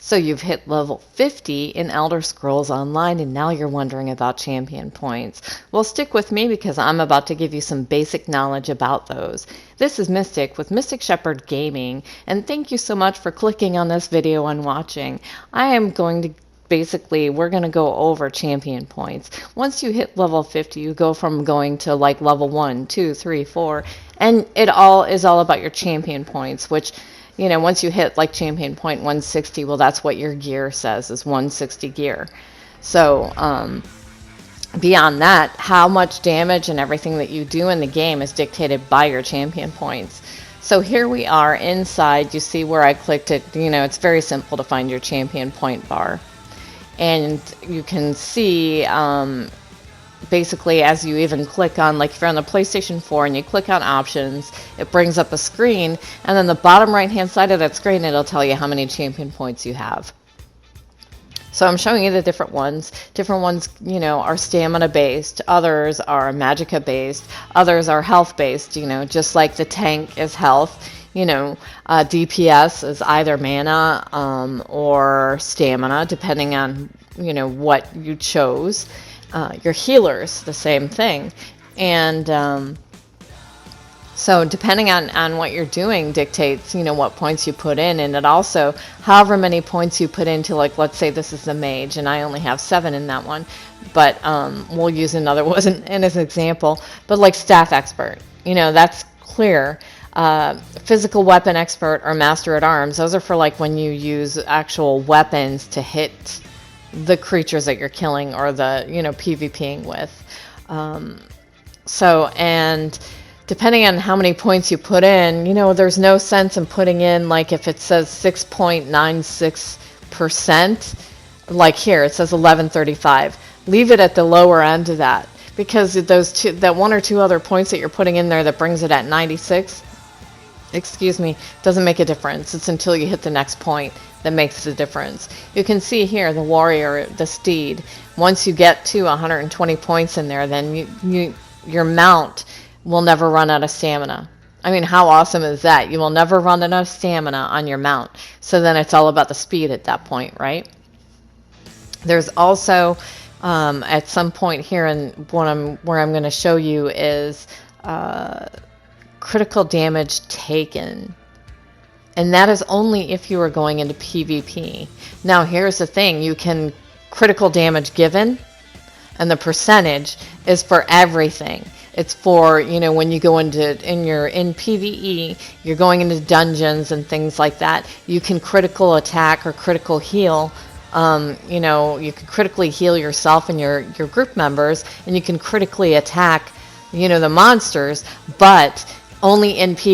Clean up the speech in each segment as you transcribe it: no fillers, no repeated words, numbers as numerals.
So you've hit level 50 in Elder Scrolls Online, and now you're wondering about champion points. Well, stick with me because I'm about to give you some basic knowledge about those. This is Mystic with Mystic Shepherd Gaming, and thank you so much for clicking on this video and watching. I am going to we're going to go over champion points. Once you hit level 50, you go from going to like level 1, 2, 3, 4, and it all is all about your champion points, which, you know, once you hit like champion point 160, well, that's what your gear says is 160 gear. So beyond that, how much damage and everything that you do in the game is dictated by your champion points. So here we are inside. You see where I clicked it. You know, it's very simple to find your champion point bar. And you can see basically as you even click on, like if you're on the PlayStation 4 and you click on options, it brings up a screen, and then the bottom right hand side of that screen, it'll tell you how many champion points you have. So I'm showing you the different ones. Different ones, you know, are stamina based, others are magicka based, others are health based, you know, just like the tank is health. You know, DPS is either mana or stamina, depending on, you know, what you chose. Your healers, the same thing. And so depending on what you're doing dictates, you know, what points you put in. And it also, however many points you put into, like, let's say this is the mage, and I only have 7 in that one. But we'll use another one as an example. But like staff expert, you know, that's clear. Physical weapon expert or master at arms, those are for like when you use actual weapons to hit the creatures that you're killing or the, you know, PvPing with. So, and depending on how many points you put in, you know, there's no sense in putting in, like if it says 6.96%, like here it says 1135, leave it at the lower end of that, because that 1 or 2 other points that you're putting in there that brings it at 96, doesn't make a difference. It's until you hit the next point that makes the difference. You can see here the warrior, the steed. Once you get to 120 points in there, then your mount will never run out of stamina. I mean, how awesome is that? You will never run out of stamina on your mount. So then it's all about the speed at that point, right? There's also at some point here, and where I'm going to show you is critical damage taken, and that is only if you are going into PvP. Now here's the thing, you can critical damage given, and the percentage is for everything. It's for, you know, when you go in PvE, you're going into dungeons and things like that, you can critical attack or critical heal. You know, you can critically heal yourself and your group members, and you can critically attack, you know, the monsters, but only in only in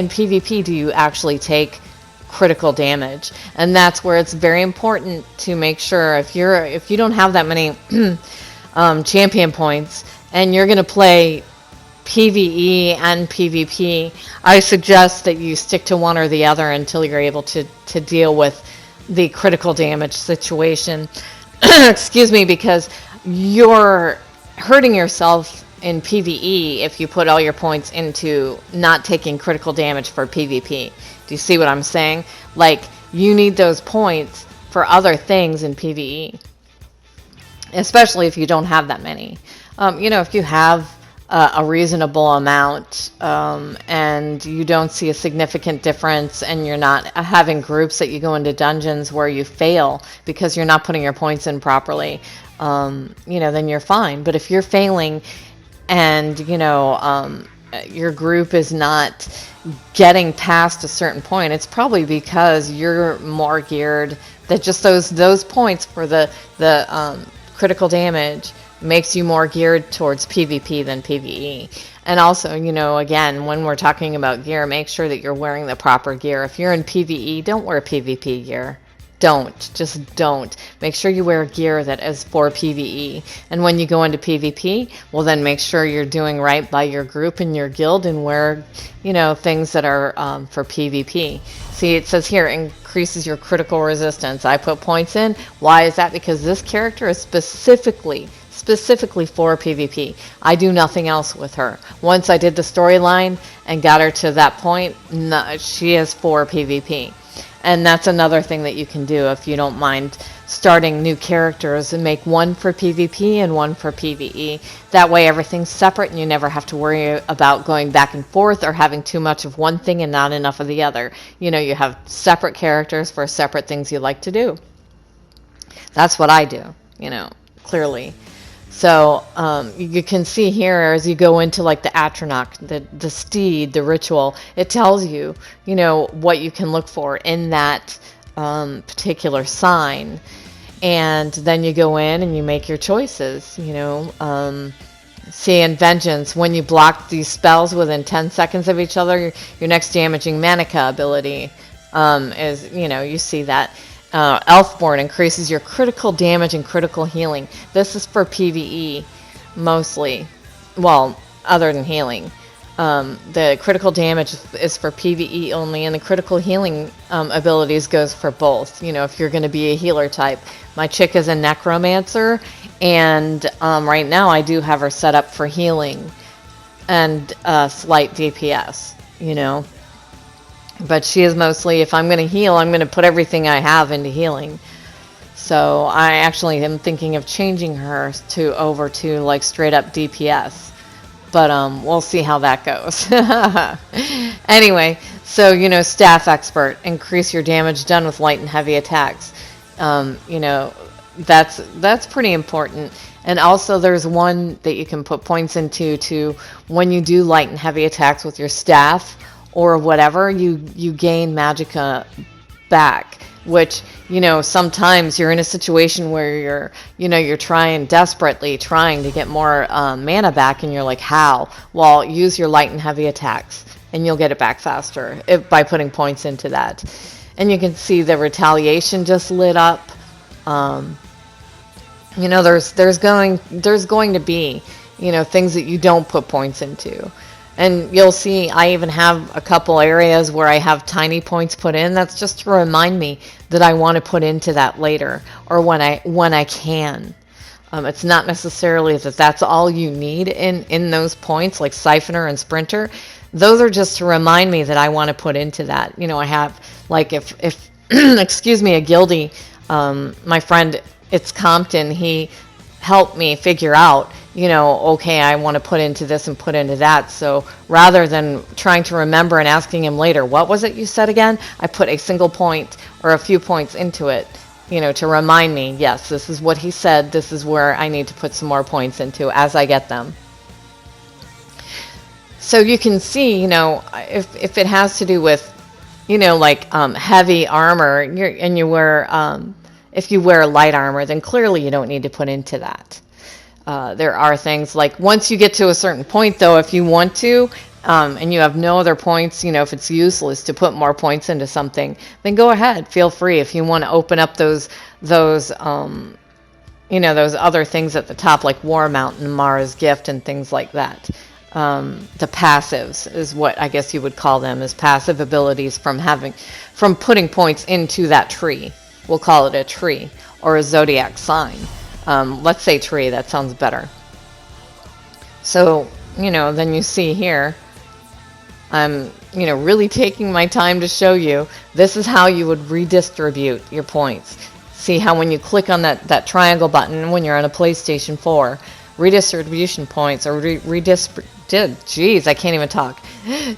PvP do you actually take critical damage. And that's where it's very important to make sure if you don't have that many champion points and you're going to play PvE and PvP, I suggest that you stick to one or the other until you're able to deal with the critical damage situation. Excuse me, because you're hurting yourself in PvE if you put all your points into not taking critical damage for PvP. Do you see what I'm saying? Like, you need those points for other things in PvE, especially if you don't have that many. You know, if you have a reasonable amount and you don't see a significant difference, and you're not having groups that you go into dungeons where you fail because you're not putting your points in properly, you know, then you're fine. But if you're failing and, you know, your group is not getting past a certain point, it's probably because you're more geared, that just those points for the critical damage makes you more geared towards PvP than PvE. And also, you know, again, when we're talking about gear, make sure that you're wearing the proper gear. If you're in PvE, don't wear PvP gear. Just don't. Make sure you wear gear that is for PvE. And when you go into PvP, well, then make sure you're doing right by your group and your guild and wear, you know, things that are for PvP. See, it says here, increases your critical resistance. I put points in. Why is that? Because this character is specifically for PvP. I do nothing else with her. Once I did the storyline and got her to that point, no, she is for PvP. And that's another thing that you can do if you don't mind starting new characters, and make one for PvP and one for PvE. That way everything's separate and you never have to worry about going back and forth or having too much of one thing and not enough of the other. You know, you have separate characters for separate things you like to do. That's what I do, you know, clearly. So you can see here as you go into like the Atronach, the steed, the ritual, it tells you, you know, what you can look for in that particular sign. And then you go in and you make your choices, you know. See, in Vengeance, when you block these spells within 10 seconds of each other, your next damaging Manica ability is, you know, you see that. Elfborn increases your critical damage and critical healing. This is for PvE mostly. Well, other than healing. The critical damage is for PvE only, and the critical healing abilities goes for both. You know, if you're going to be a healer type. My chick is a necromancer, and right now I do have her set up for healing and slight DPS, you know. But she is mostly, if I'm going to heal, I'm going to put everything I have into healing. So I actually am thinking of changing her over to like straight up DPS. But we'll see how that goes. Anyway, so, you know, Staff Expert, increase your damage done with light and heavy attacks. You know, that's pretty important. And also there's one that you can put points into when you do light and heavy attacks with your staff or whatever, you gain magicka back, which, you know, sometimes you're in a situation where you're desperately trying to get more mana back, and you're like, how? Well, use your light and heavy attacks and you'll get it back faster by putting points into that. And you can see the retaliation just lit up. You know, there's going to be, you know, things that you don't put points into. And you'll see I even have a couple areas where I have tiny points put in. That's just to remind me that I want to put into that later, or when I can. It's not necessarily that that's all you need in those points, like Siphoner and Sprinter. Those are just to remind me that I want to put into that. You know, I have, like, if excuse me, a guildie, my friend, it's Compton, he helped me figure out, you know, okay, I want to put into this and put into that. So rather than trying to remember and asking him later, what was it you said again? I put a single point or a few points into it, you know, to remind me, yes, this is what he said. This is where I need to put some more points into as I get them. So you can see, you know, if it has to do with, you know, like heavy armor, and you wear, if you wear light armor, then clearly you don't need to put into that. There are things like, once you get to a certain point, though, if you want to, and you have no other points, you know, if it's useless to put more points into something, then go ahead, feel free. If you want to open up those you know, those other things at the top, like War Mountain, Mara's Gift, and things like that. The passives is what I guess you would call them, as passive abilities from putting points into that tree. We'll call it a tree or a zodiac sign. Let's say tree, that sounds better. So, you know, then you see here, I'm, you know, really taking my time to show you, this is how you would redistribute your points. See how when you click on that triangle button when you're on a PlayStation 4, redistribution points, or geez, I can't even talk.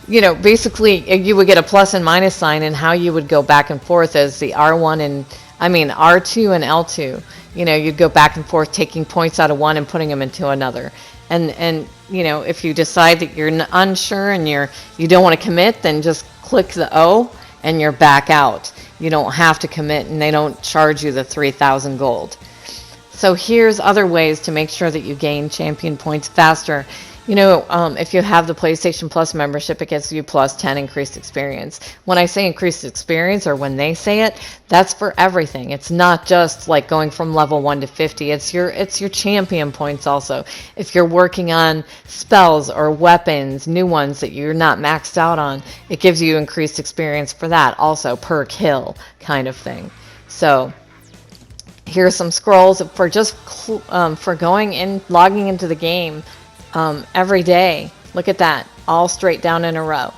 You know, basically you would get a plus and minus sign, and how you would go back and forth as the R2 and L2. You know, you'd go back and forth taking points out of one and putting them into another. And you know, if you decide that you're unsure and you don't want to commit, then just click the O and you're back out. You don't have to commit, and they don't charge you the 3,000 gold. So here's other ways to make sure that you gain champion points faster. You know, if you have the PlayStation Plus membership, it gets you plus 10 increased experience. When I say increased experience, or when they say it, that's for everything. It's not just like going from level 1 to 50. It's your champion points also. If you're working on spells or weapons, new ones that you're not maxed out on, it gives you increased experience for that also, per kill kind of thing. So here's some scrolls for just for going in, logging into the game every day. Look at that, all straight down in a row.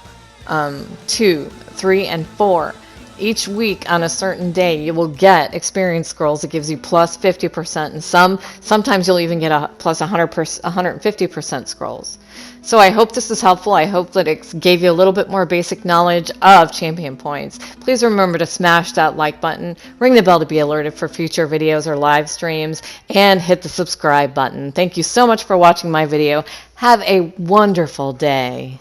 2, 3, and 4. Each week on a certain day, you will get experience scrolls that gives you plus 50%, and sometimes you'll even get a plus 100%, 150% scrolls. So I hope this is helpful. I hope that it gave you a little bit more basic knowledge of champion points. Please remember to smash that like button, ring the bell to be alerted for future videos or live streams, and hit the subscribe button. Thank you so much for watching my video. Have a wonderful day.